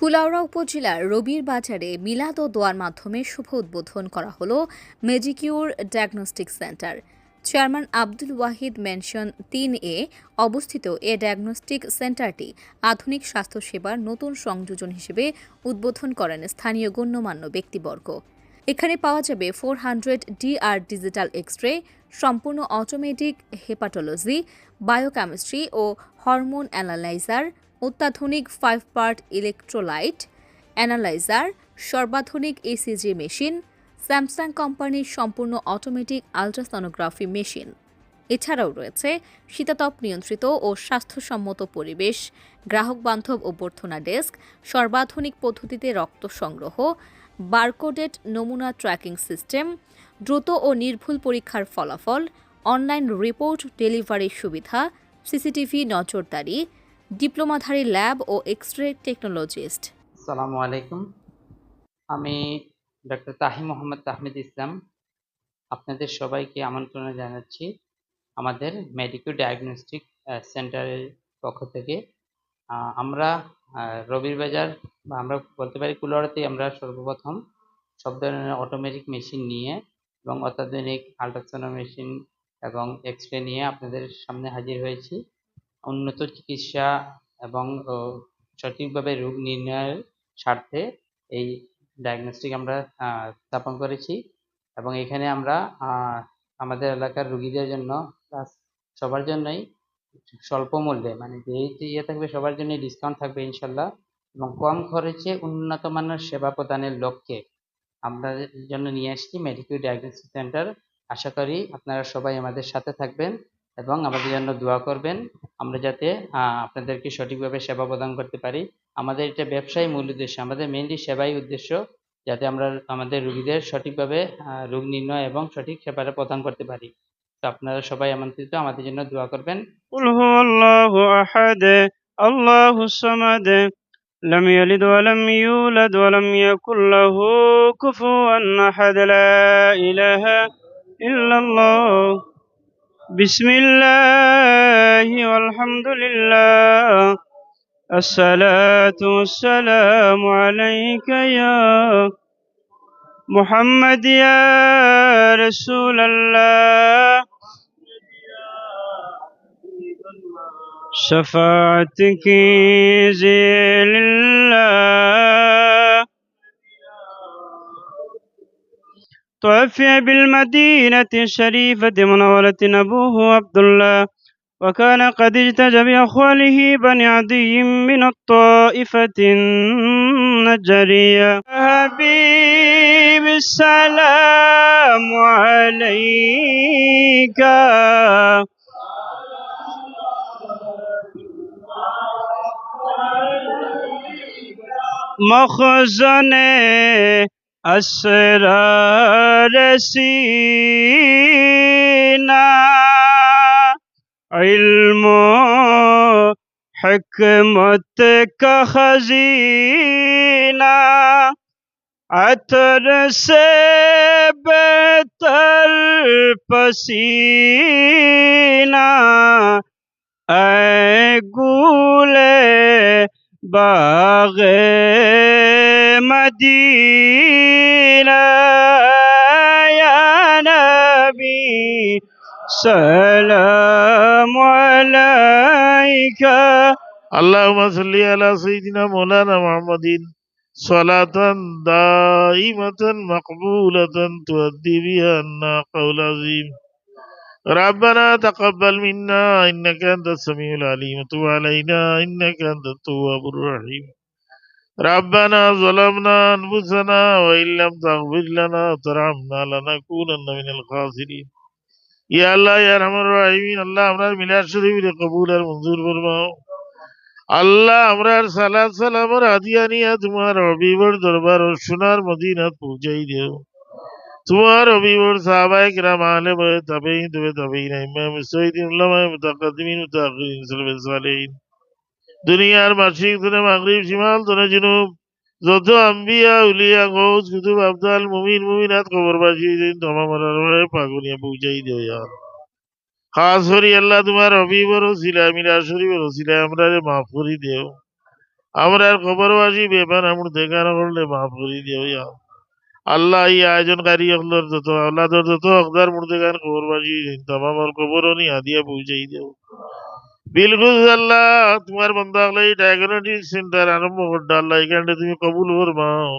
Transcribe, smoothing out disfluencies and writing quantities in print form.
কুলাউড়া উপজেলার রবির বাজারে মিলাদ ও দোয়ার মাধ্যমে শুভ উদ্বোধন করা হলো মেজিকিউর diagnostic centre. Chairman Abdul Wahid mansion ৩ অবস্থিত এ ডায়াগনস্টিক সেন্টারটি আধুনিক স্বাস্থ্যসেবার নতুন সংযোজন হিসেবে উদ্বোধন করেন স্থানীয় গণ্যমান্য ব্যক্তিবর্গ। এখানে পাওয়া যাবে 400 ডিআর ডিজিটাল এক্স-রে, সম্পূর্ণ অটোমেটিক হেপাটোলজি, বায়োকেমিস্ট্রি ও হরমোন অ্যানালাইজার, অত্যাধুনিক 5 পার্ট ইলেকট্রোলাইট অ্যানালাইজার, সর্বাধুনিক ইসিজি মেশিন, স্যামসাং কোম্পানির সম্পূর্ণ অটোমেটিক আল্ট্রাসনোগ্রাফি মেশিন। এছাড়াও রয়েছে শীতাতপ নিয়ন্ত্রিত ও স্বাস্থ্যসম্মত পরিবেশ, গ্রাহক বান্ধব অভ্যর্থনা ডেস্ক, সর্বাধুনিক পদ্ধতিতে রক্ত সংগ্রহ, বারকোডেড নমুনা ট্র্যাকিং সিস্টেম, দ্রুত ও নির্ভুল পরীক্ষার ফলাফল, অনলাইন রিপোর্ট ডেলিভারির সুবিধা, সিসিটিভি নজরদারি, ডিপ্লোমাধারী ল্যাব ও এক্স-রে টেকনোলজিস্ট। আসসালামু আলাইকুম। আমি ডক্টর মোহাম্মদ তাহমিদ ইসলাম। আপনাদের সবাইকে আমন্ত্রণ জানাচ্ছি আমাদের মেডিকো ডায়াগনস্টিক সেন্টারের পক্ষ থেকে। আমরা রবির বাজার বা আমরা বলতে পারি কুলাউড়াতেই আমরা সর্বপ্রথম সব ধরনের অটোমেটিক মেশিন নিয়ে এবং অত্যাধুনিক আল্ট্রাসাউন্ড মেশিন এবং এক্স-রে নিয়ে আপনাদের সামনে হাজির হয়েছি। উন্নত চিকিৎসা এবং সঠিকভাবে রোগ নির্ণয়ের স্বার্থে এই ডায়াগনস্টিক আমরা স্থাপন করেছি এবং এখানে আমরা আমাদের এলাকার রোগীদের জন্য প্লাস সবার জন্যই স্বল্প মূল্যে, মানে যে ইয়ে থাকবে সবার জন্যই ডিসকাউন্ট থাকবে ইনশাল্লাহ, এবং কম খরচে উন্নত মানের সেবা প্রদানের লক্ষ্যে আমরা জন্য নিয়ে আসছি মেডিকো ডায়াগনস্টিক সেন্টার। আশা করি আপনারা সবাই আমাদের সাথে থাকবেন এবং আমাদের জন্য দোয়া করবেন, আমরা যাতে আপনাদেরকে সঠিকভাবে সেবা প্রদান করতে পারি। আমাদের এটা ব্যবসায়ী মূল উদ্দেশ্য, আমাদের মেইনলি সেবাই উদ্দেশ্য, যাতে আমরা আমাদের রোগীদের সঠিকভাবে রোগ নির্ণয় এবং সঠিক সেবাটা প্রদান করতে পারি। তো আপনারা সবাই আমন্ত্রিত, আমাদের জন্য দোয়া করবেন। قل هو الله أحد الله الصمد لم يلد ولم يولد ولم يكن له كفوا أحد لا إله إلا الله بسم الله والحمد لله الصلاة والسلام عليك يا محمد يا رسول الله شفاعتك زين الله توفي بالمدينة الشريفة منورة أبوه عبد الله، وكان قد اجتج بأخواله بني عدي من الطائفة النجرية. حبيب السلام عليك مخزن اسرار سینا علم و حکمت کا خزینہ عطر سے بہتر پسینہ اے گولے باغ مدینہ یا نبی سلام علیک اللهم صل على سيدنا مولانا محمد صلاة دائمة مقبولة تؤدي بها عنا قول عظيم. ربنا تقبل منا إنك أنت السميع العليم وتب علينا إنك أنت التواب الرحيم. ربنا ظلمنا أنفسنا وإن لم تغفر لنا وترحمنا لنكونن من الخاسرين. يا الله يا أرحم الراحمين, আল্লাহ আমরা মিলাদ শরীফের কবুল আর মঞ্জুর ফরমাও। আল্লাহ আমরার সালাত সালামর হাদিয়া নিয়ে তোমার হবিবর দরবার ও সোনার মদিনাত পৌঁছাই দেও। তোমার হবিবর সাহাবায়ে কিরাম আহলে বাইত তাবেঈন তবে তাবেঈন ইমাম মুজতাহিদিন উলামায়ে মুতাকাদ্দিমিন মুতাআখিরিন সালাফে সালেহিন, দুনিয়ার মাশরিক থেকে মাগরিব শিমাল থেকে জুনুব যত আম্বিয়া উলিয়া গৌস কুতুব আবদাল মুমিন মুমিনাত কবরবাসী তমাম আরওয়াহে পাকুনিয়া পৌঁছাই দেও। ইয়া খাস করি আল্লাহ তোমার হবিবর ওসিলা মিলাদ শরীফের ওসিলায় আমরারে মাফ করি দেও। আমরা আর খবরবাসী বেপার আমার দেখানো করলে মাফ করে দিও ইয়া আল্লাহ এই আয়োজনকারী হকলর যত আল্লাহর যত হকদার মুর্দেগান খবরবাসী তামামর খবরও নি হাদিয়া পৌঁছাই দেও বিলকুল আল্লাহ তোমার বন্ধা হলে এই ডায়াগনস্টিক সেন্টার আরম্ভ করতে আল্লাহ এখানটা তুমি কবুল ফরমাও